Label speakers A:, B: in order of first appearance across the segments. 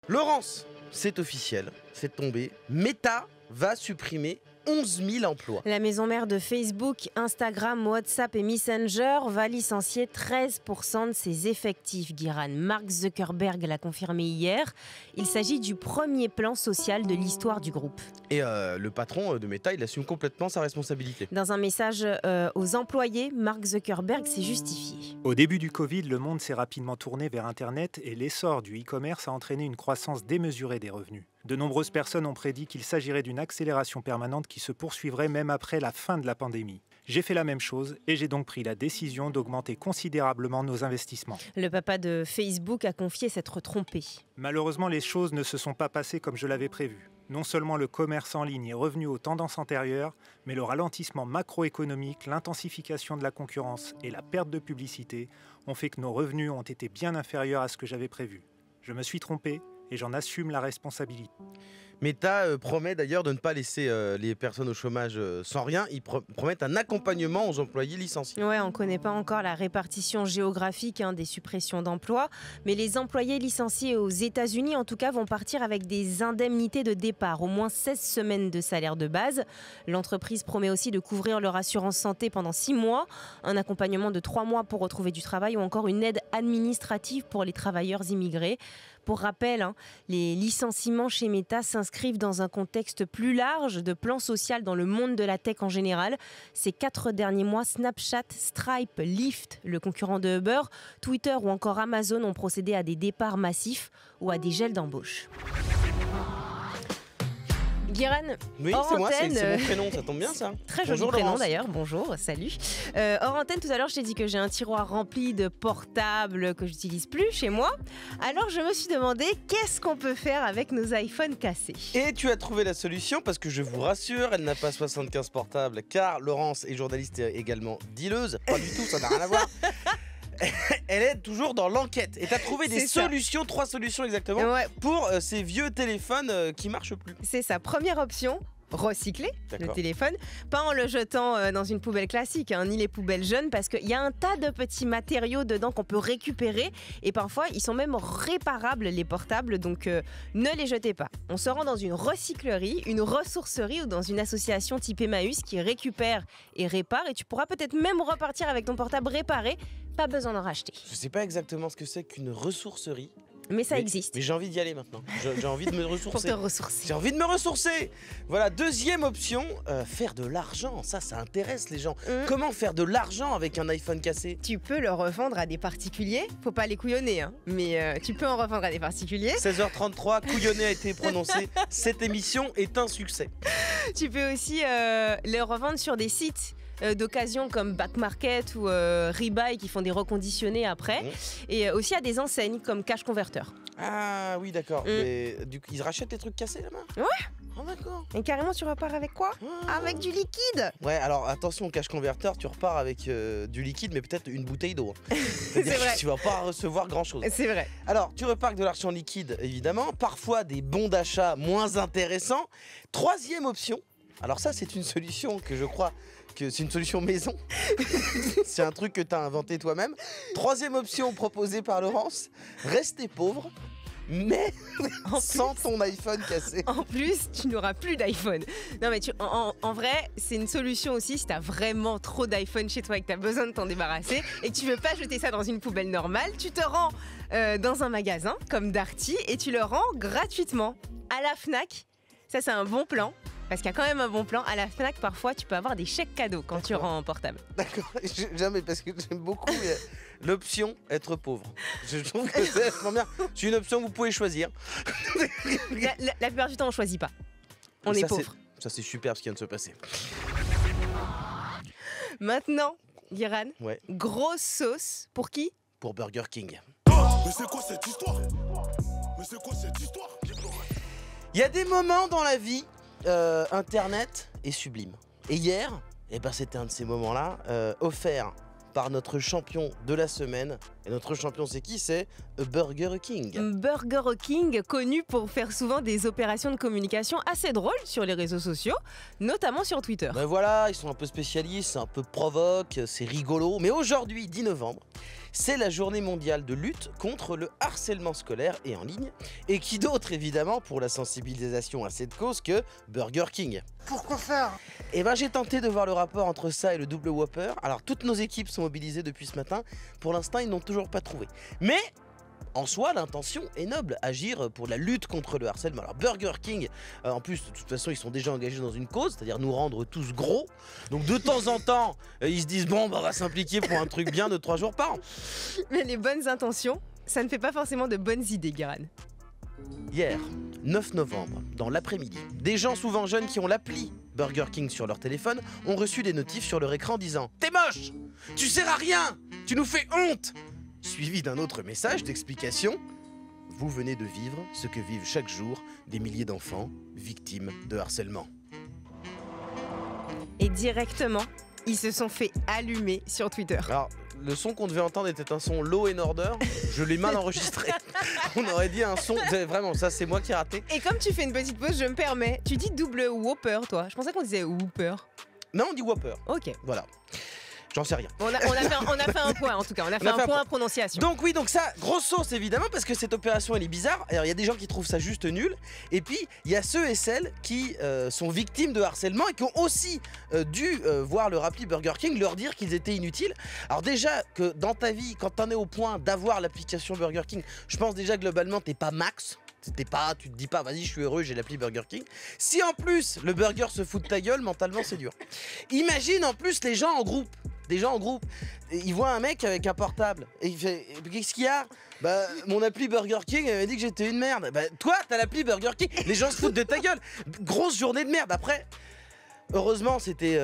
A: Laurence, c'est officiel, c'est tombé. Meta va supprimer 11 000 emplois.
B: La maison mère de Facebook, Instagram, WhatsApp et Messenger va licencier 13% de ses effectifs. Guiran, Mark Zuckerberg l'a confirmé hier. Il s'agit du premier plan social de l'histoire du groupe.
A: Et le patron de Meta, il assume complètement sa responsabilité.
B: Dans un message aux employés, Mark Zuckerberg s'est justifié.
C: Au début du Covid, le monde s'est rapidement tourné vers Internet et l'essor du e-commerce a entraîné une croissance démesurée des revenus. De nombreuses personnes ont prédit qu'il s'agirait d'une accélération permanente qui se poursuivrait même après la fin de la pandémie. J'ai fait la même chose et j'ai donc pris la décision d'augmenter considérablement nos investissements.
B: Le papa de Facebook a confié s'être trompé.
C: Malheureusement, les choses ne se sont pas passées comme je l'avais prévu. Non seulement le commerce en ligne est revenu aux tendances antérieures, mais le ralentissement macroéconomique, l'intensification de la concurrence et la perte de publicité ont fait que nos revenus ont été bien inférieurs à ce que j'avais prévu. Je me suis trompé et j'en assume la responsabilité.
A: Meta promet d'ailleurs de ne pas laisser les personnes au chômage sans rien. Ils promettent un accompagnement aux employés licenciés.
B: Ouais, on ne connaît pas encore la répartition géographique des suppressions d'emplois, mais les employés licenciés aux États-Unis, en tout cas, vont partir avec des indemnités de départ, au moins 16 semaines de salaire de base. L'entreprise promet aussi de couvrir leur assurance santé pendant 6 mois, un accompagnement de 3 mois pour retrouver du travail ou encore une aide administrative pour les travailleurs immigrés. Pour rappel, les licenciements chez Meta s'inscrivent dans un contexte plus large de plan social dans le monde de la tech en général. Ces 4 derniers mois, Snapchat, Stripe, Lyft, le concurrent de Uber, Twitter ou encore Amazon ont procédé à des départs massifs ou à des gels d'embauche. Guiran,
A: oui, c'est moi, c'est mon prénom, ça tombe bien ça.
B: Très joli prénom d'ailleurs, bonjour, salut. Hors antenne, tout à l'heure, je t'ai dit que j'ai un tiroir rempli de portables que j'utilise plus chez moi. Alors je me suis demandé qu'est-ce qu'on peut faire avec nos iPhones cassés.
A: Et tu as trouvé la solution parce que je vous rassure, elle n'a pas 75 portables car Laurence est journaliste et également dealeuse. Pas du tout, ça n'a rien à voir. Elle est toujours dans l'enquête et tu as trouvé des solutions, 3 solutions exactement, pour ces vieux téléphones qui marchent plus.
B: C'est ça, première option, recycler le téléphone, pas en le jetant dans une poubelle classique, ni les poubelles jeunes, parce qu'il y a un tas de petits matériaux dedans qu'on peut récupérer et parfois ils sont même réparables les portables, donc ne les jetez pas. On se rend dans une recyclerie, une ressourcerie ou dans une association type Emmaüs qui récupère et répare et tu pourras peut-être même repartir avec ton portable réparé, pas besoin d'en racheter.
A: Je sais pas exactement ce que c'est qu'une ressourcerie.
B: Mais ça existe.
A: Mais j'ai envie d'y aller maintenant. J'ai envie de me ressourcer.
B: Pour te ressourcer.
A: J'ai envie de me ressourcer. Voilà, deuxième option, faire de l'argent. Ça intéresse les gens. Comment faire de l'argent avec un iPhone cassé?
B: Tu peux le revendre à des particuliers. Faut pas les couillonner, mais tu peux en revendre à des particuliers.
A: 16h33, couillonner a été prononcé. Cette émission est un succès.
B: Tu peux aussi le revendre sur des sites d'occasion comme Back Market ou Rebuy qui font des reconditionnés après, et aussi à des enseignes comme Cash Converter.
A: Ah oui, d'accord. Mais du coup, ils rachètent des trucs cassés là-bas?
B: Ouais.
A: Oh, d'accord.
B: Et carrément, tu repars avec quoi? Avec du liquide.
A: Ouais, alors attention, Cash Converter, tu repars avec du liquide, mais peut-être une bouteille d'eau.
B: C'est vrai.
A: Tu vas pas recevoir grand-chose.
B: C'est vrai.
A: Alors, tu repars avec de l'argent liquide, évidemment. Parfois, des bons d'achat moins intéressants. Troisième option. Alors ça, c'est une solution que je crois que c'est une solution maison. C'est un truc que tu as inventé toi-même. Troisième option proposée par Laurence, rester pauvre, mais sans ton iPhone cassé.
B: En plus, tu n'auras plus d'iPhone. Non mais en vrai, c'est une solution aussi si tu as vraiment trop d'iPhone chez toi et que tu as besoin de t'en débarrasser et que tu veux pas jeter ça dans une poubelle normale, tu te rends dans un magasin comme Darty et tu le rends gratuitement à la Fnac. Ça, c'est un bon plan. Parce qu'il y a quand même un bon plan. À la Fnac, parfois, tu peux avoir des chèques cadeaux quand tu rends en portable.
A: D'accord, jamais, parce que j'aime beaucoup l'option être pauvre. Je trouve que c'est vraiment bien. C'est une option que vous pouvez choisir.
B: La plupart du temps, on choisit pas. On est pauvre.
A: Ça, c'est super ce qui vient de se passer.
B: Maintenant, Guiran, grosse sauce. Pour qui?
A: Pour Burger King.
D: Mais c'est quoi cette histoire?
A: Il y a des moments dans la vie, Internet est sublime. Et hier, c'était un de ces moments-là, offert par notre champion de la semaine. Et notre champion, c'est qui? C'est Burger King.
B: Burger King, connu pour faire souvent des opérations de communication assez drôles sur les réseaux sociaux, notamment sur Twitter.
A: Ben voilà, ils sont un peu spécialistes, c'est un peu provoque, c'est rigolo. Mais aujourd'hui, 10 novembre, c'est la journée mondiale de lutte contre le harcèlement scolaire et en ligne. Et qui d'autre, évidemment, pour la sensibilisation à cette cause que Burger King.
E: Pourquoi faire?
A: Eh ben, j'ai tenté de voir le rapport entre ça et le double Whopper. Alors, toutes nos équipes sont mobilisées depuis ce matin. Pour l'instant, ils n'ont toujours pas trouvé. Mais en soi, l'intention est noble, agir pour la lutte contre le harcèlement. Alors Burger King, en plus, de toute façon, ils sont déjà engagés dans une cause, c'est-à-dire nous rendre tous gros. Donc de temps en temps, ils se disent, bon, bah, on va s'impliquer pour un truc bien de 3 jours par an.
B: Mais les bonnes intentions, ça ne fait pas forcément de bonnes idées, Guéran.
A: Hier, 9 novembre, dans l'après-midi, des gens souvent jeunes qui ont l'appli Burger King sur leur téléphone ont reçu des notifs sur leur écran disant « T'es moche! Tu sers à rien! Tu nous fais honte !» Suivi d'un autre message d'explication « Vous venez de vivre ce que vivent chaque jour des milliers d'enfants victimes de harcèlement. »
B: Et directement, ils se sont fait allumer sur Twitter.
A: Alors, le son qu'on devait entendre était un son Law and Order. Je l'ai mal enregistré. On aurait dit un son... Vraiment, ça c'est moi qui ai raté.
B: Et comme tu fais une petite pause, je me permets. Tu dis double Whopper, toi. Je pensais qu'on disait Whopper.
A: Non, on dit Whopper.
B: Ok.
A: Voilà. J'en sais rien.
B: On a fait un point en tout cas. On a fait un point à prononciation.
A: Donc oui, donc ça, grosse sauce évidemment, parce que cette opération elle est bizarre. Alors il y a des gens qui trouvent ça juste nul. Et puis il y a ceux et celles qui sont victimes de harcèlement et qui ont aussi dû voir leur appli Burger King leur dire qu'ils étaient inutiles. Alors déjà que dans ta vie, quand t'en es au point d'avoir l'application Burger King, je pense déjà globalement t'es pas max. Tu te dis pas, vas-y, je suis heureux, j'ai l'appli Burger King. Si en plus le burger se fout de ta gueule, mentalement c'est dur. Imagine en plus les gens en groupe. Des gens en groupe, ils voient un mec avec un portable et il fait qu'est-ce qu'il y a? Bah mon appli Burger King avait dit que j'étais une merde. Bah toi t'as l'appli Burger King, les gens se foutent de ta gueule. Grosse journée de merde. Après heureusement c'était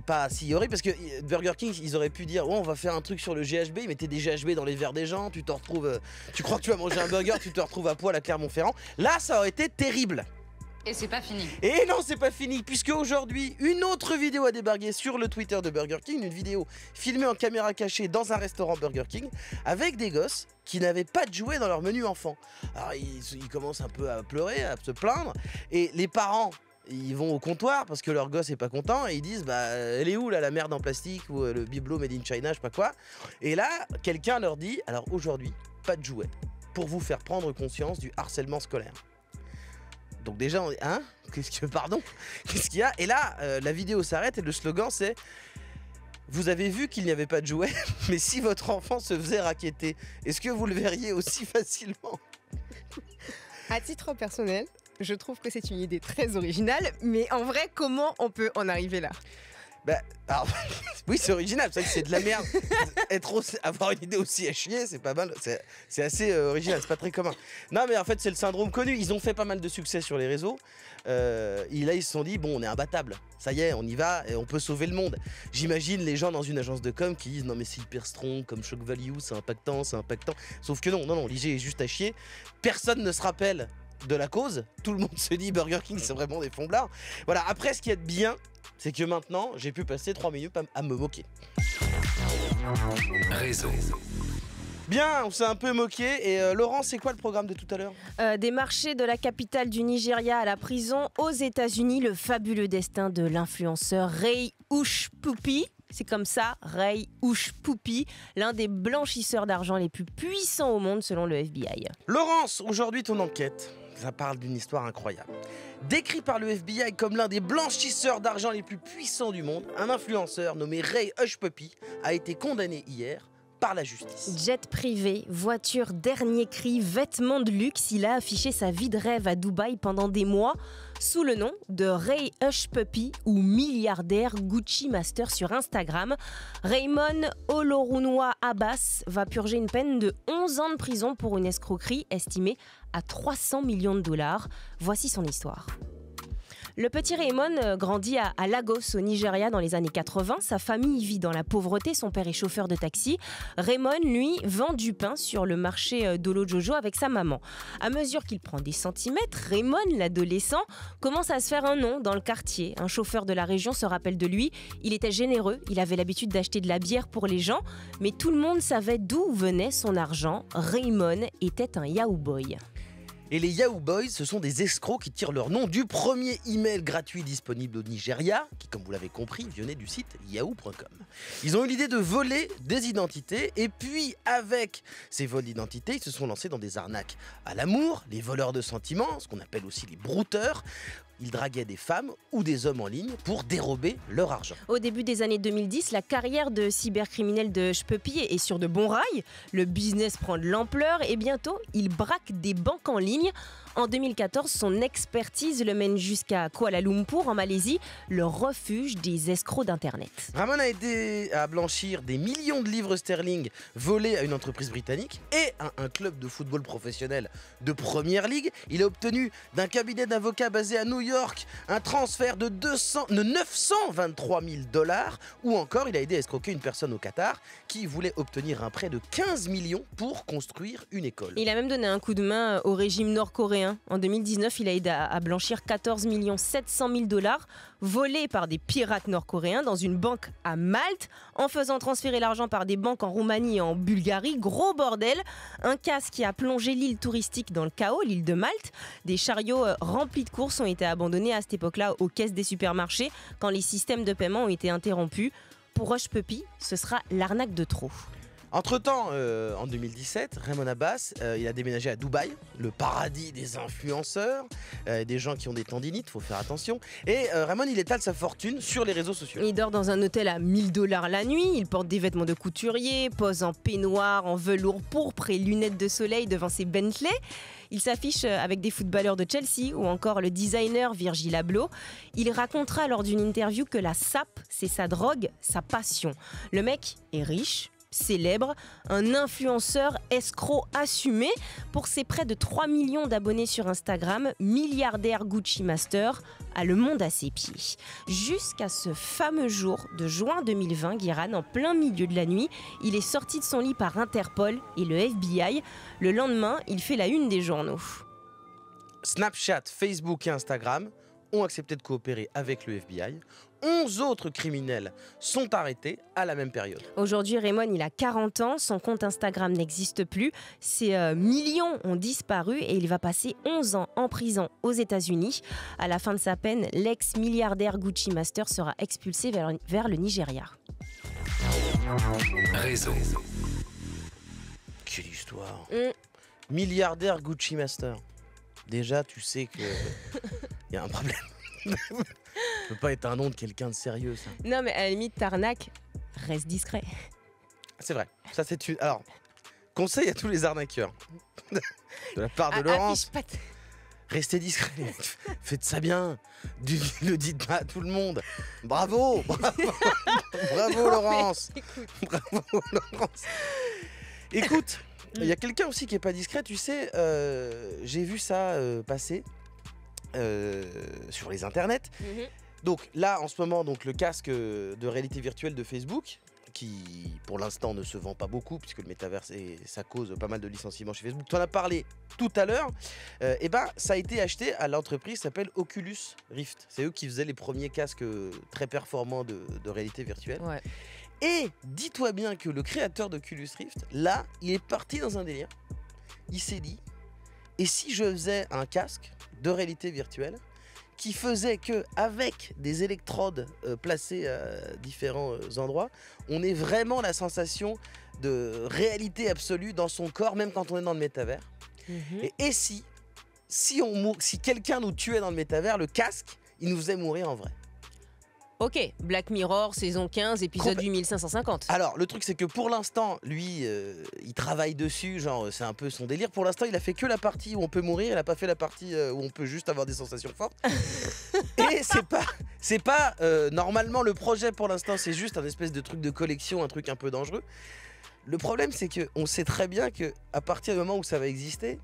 A: pas si horrible parce que Burger King ils auraient pu dire oh, on va faire un truc sur le GHB, ils mettaient des GHB dans les verres des gens, tu te retrouves tu crois que tu vas manger un burger, tu te retrouves à poil à Clermont-Ferrand. Là ça aurait été terrible.
F: Et c'est pas fini.
A: Et non, c'est pas fini, puisque aujourd'hui, une autre vidéo a débarqué sur le Twitter de Burger King, une vidéo filmée en caméra cachée dans un restaurant Burger King, avec des gosses qui n'avaient pas de jouets dans leur menu enfant. Alors, ils commencent un peu à pleurer, à se plaindre, et les parents, ils vont au comptoir parce que leur gosse est pas content, et ils disent, bah, elle est où là, la merde en plastique, ou le bibelot made in China, je sais pas quoi. Et là, quelqu'un leur dit, alors aujourd'hui, pas de jouets, pour vous faire prendre conscience du harcèlement scolaire. Donc déjà, on est... Hein? Pardon? Qu'est-ce qu'il y a? Et là, la vidéo s'arrête et le slogan c'est « Vous avez vu qu'il n'y avait pas de jouets, mais si votre enfant se faisait racketter, est-ce que vous le verriez aussi facilement ?»
B: À titre personnel, je trouve que c'est une idée très originale, mais en vrai, comment on peut en arriver là?
A: Bah, alors, oui, c'est original, c'est vrai que c'est de la merde. Avoir une idée aussi à chier, c'est pas mal, c'est assez original, c'est pas très commun. Non, mais en fait, c'est le syndrome connu. Ils ont fait pas mal de succès sur les réseaux. Et là, ils se sont dit, bon, on est imbattable. Ça y est, on y va et on peut sauver le monde. J'imagine les gens dans une agence de com qui disent, non, mais c'est hyper strong, comme shock value, c'est impactant, c'est impactant. Sauf que non, l'IG est juste à chier. Personne ne se rappelle de la cause. Tout le monde se dit, Burger King, c'est vraiment des fomblards. Voilà, après, ce qui est bien, c'est que maintenant, j'ai pu passer 3 minutes à me moquer.
G: Réseau.
A: Bien, on s'est un peu moqué. Et Laurent, c'est quoi le programme de tout à l'heure?
B: Des marchés de la capitale du Nigeria à la prison aux États-Unis, le fabuleux destin de l'influenceur Ray Hushpuppi. C'est comme ça, Ray Hushpuppi, l'un des blanchisseurs d'argent les plus puissants au monde selon le FBI.
A: Laurence, aujourd'hui ton enquête, ça parle d'une histoire incroyable. Décrit par le FBI comme l'un des blanchisseurs d'argent les plus puissants du monde, un influenceur nommé Ray Hushpuppi a été condamné hier par la justice.
B: Jet privé, voiture dernier cri, vêtements de luxe, il a affiché sa vie de rêve à Dubaï pendant des mois sous le nom de Ray Hushpuppi ou milliardaire Gucci Master sur Instagram. Raymond Olorunwa Abbas va purger une peine de 11 ans de prison pour une escroquerie estimée à 300 millions de dollars. Voici son histoire. Le petit Raymond grandit à Lagos, au Nigeria, dans les années 80. Sa famille vit dans la pauvreté, son père est chauffeur de taxi. Raymond, lui, vend du pain sur le marché d'Olojojo avec sa maman. À mesure qu'il prend des centimètres, Raymond, l'adolescent, commence à se faire un nom dans le quartier. Un chauffeur de la région se rappelle de lui. Il était généreux, il avait l'habitude d'acheter de la bière pour les gens, mais tout le monde savait d'où venait son argent. Raymond était un Yahoo boy.
A: Et les Yahoo Boys, ce sont des escrocs qui tirent leur nom du premier email gratuit disponible au Nigeria, qui, comme vous l'avez compris, venait du site yahoo.com. Ils ont eu l'idée de voler des identités, et puis avec ces vols d'identité, ils se sont lancés dans des arnaques à l'amour, les voleurs de sentiments, ce qu'on appelle aussi les brouteurs. Ils draguaient des femmes ou des hommes en ligne pour dérober leur argent.
B: Au début des années 2010, la carrière de cybercriminel de Shpepi est sur de bons rails. Le business prend de l'ampleur et bientôt, il braque des banques en ligne. En 2014, son expertise le mène jusqu'à Kuala Lumpur, en Malaisie, le refuge des escrocs d'Internet.
A: Ramon a aidé à blanchir des millions de livres sterling volés à une entreprise britannique et à un club de football professionnel de première ligue. Il a obtenu d'un cabinet d'avocats basé à New York un transfert de 923 000 $, ou encore il a aidé à escroquer une personne au Qatar qui voulait obtenir un prêt de 15 millions pour construire une école.
B: Il a même donné un coup de main au régime nord-coréen. En 2019, il a aidé à blanchir 14 700 000 $ volés par des pirates nord-coréens dans une banque à Malte, en faisant transférer l'argent par des banques en Roumanie et en Bulgarie. Gros bordel. Un casse qui a plongé l'île touristique dans le chaos, l'île de Malte. Des chariots remplis de courses ont été abandonnés à cette époque-là aux caisses des supermarchés quand les systèmes de paiement ont été interrompus. Pour Rush Puppy, ce sera l'arnaque de trop.
A: Entre-temps, en 2017, Ramon Abbas, il a déménagé à Dubaï, le paradis des influenceurs, des gens qui ont des tendinites, faut faire attention. Et Ramon, il étale sa fortune sur les réseaux sociaux.
B: Il dort dans un hôtel à 1 000 $ la nuit, il porte des vêtements de couturier, pose en peignoir, en velours pourpre et lunettes de soleil devant ses Bentley. Il s'affiche avec des footballeurs de Chelsea ou encore le designer Virgil Abloh. Il racontera lors d'une interview que la sape, c'est sa drogue, sa passion. Le mec est riche, célèbre, un influenceur escroc assumé. Pour ses près de 3 millions d'abonnés sur Instagram, milliardaire Gucci Master a le monde à ses pieds. Jusqu'à ce fameux jour de juin 2020, Guiran, en plein milieu de la nuit, il est sorti de son lit par Interpol et le FBI. Le lendemain, il fait la une des journaux.
A: Snapchat, Facebook et Instagram ont accepté de coopérer avec le FBI. 11 autres criminels sont arrêtés à la même période.
B: Aujourd'hui, Raymond, il a 40 ans, son compte Instagram n'existe plus, ses millions ont disparu et il va passer 11 ans en prison aux États-Unis. À la fin de sa peine, l'ex-milliardaire Gucci Master sera expulsé vers le Nigeria.
E: Réseau.
A: Quelle histoire. Milliardaire Gucci Master. Déjà, tu sais qu'il y a un problème. Ça peut pas être un nom de quelqu'un de sérieux, ça.
B: Non, mais à la limite, t'arnaques, reste discret.
A: C'est vrai. Ça, c'est une. Alors, conseil à tous les arnaqueurs. De la part de Laurence. Restez discret. Faites ça bien. Ne le dites pas à tout le monde. Bravo. Bravo, Laurence. Bravo, Laurence. Écoute, il y a quelqu'un aussi qui est pas discret. Tu sais, j'ai vu ça passer. Sur les internets. Donc là en ce moment, donc, le casque de réalité virtuelle de Facebook, qui pour l'instant ne se vend pas beaucoup puisque le métaverse ça cause pas mal de licenciements chez Facebook. Tu en as parlé tout à l'heure. Et ben ça a été acheté à l'entreprise qui s'appelle Oculus Rift. C'est eux qui faisaient les premiers casques très performants de réalité virtuelle.
B: Ouais.
A: Et dis-toi bien que le créateur d'Oculus Rift, là, il est parti dans un délire. Il s'est dit, et si je faisais un casque de réalité virtuelle qui faisait que avec des électrodes placées à différents endroits, on ait vraiment la sensation de réalité absolue dans son corps, même quand on est dans le métavers. Et si quelqu'un nous tuait dans le métavers, le casque, il nous faisait mourir en vrai.
B: Ok, Black Mirror, saison 15, épisode 8550.
A: Alors, le truc, c'est que pour l'instant, lui, il travaille dessus, genre, c'est un peu son délire. Pour l'instant, il a fait que la partie où on peut mourir, il a pas fait la partie où on peut juste avoir des sensations fortes. Et c'est pas normalement, le projet pour l'instant, c'est juste un espèce de truc de collection, un truc un peu dangereux. Le problème, c'est qu'on sait très bien qu'à partir du moment où ça va exister,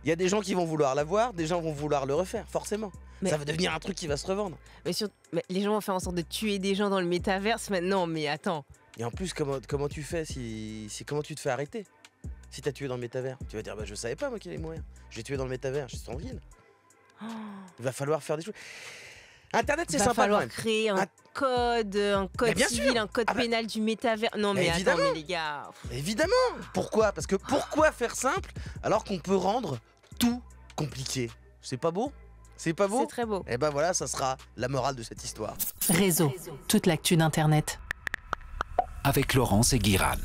A: il y a des gens qui vont vouloir l'avoir, des gens vont vouloir le refaire, forcément. Mais ça va devenir un truc qui va se revendre.
B: Mais les gens vont faire en sorte de tuer des gens dans le métaverse maintenant, mais attends.
A: Et en plus, comment tu fais comment tu te fais arrêter si t'as tué dans le métavers? Tu vas dire, je savais pas moi qu'il allait mourir. J'ai tué dans le métavers, je suis tranquille. Il va falloir faire des choses. Internet, c'est sympa.
B: Il va falloir créer un code civil, un code pénal du métavers. Non mais attends, mais les gars.
A: Évidemment. Pourquoi? Parce que pourquoi faire simple alors qu'on peut rendre tout compliqué. C'est pas beau? C'est pas beau?
B: C'est très beau.
A: Et ben voilà, ça sera la morale de cette histoire.
E: Réseau, toute l'actu d'Internet.
F: Avec Laurence et Guirane.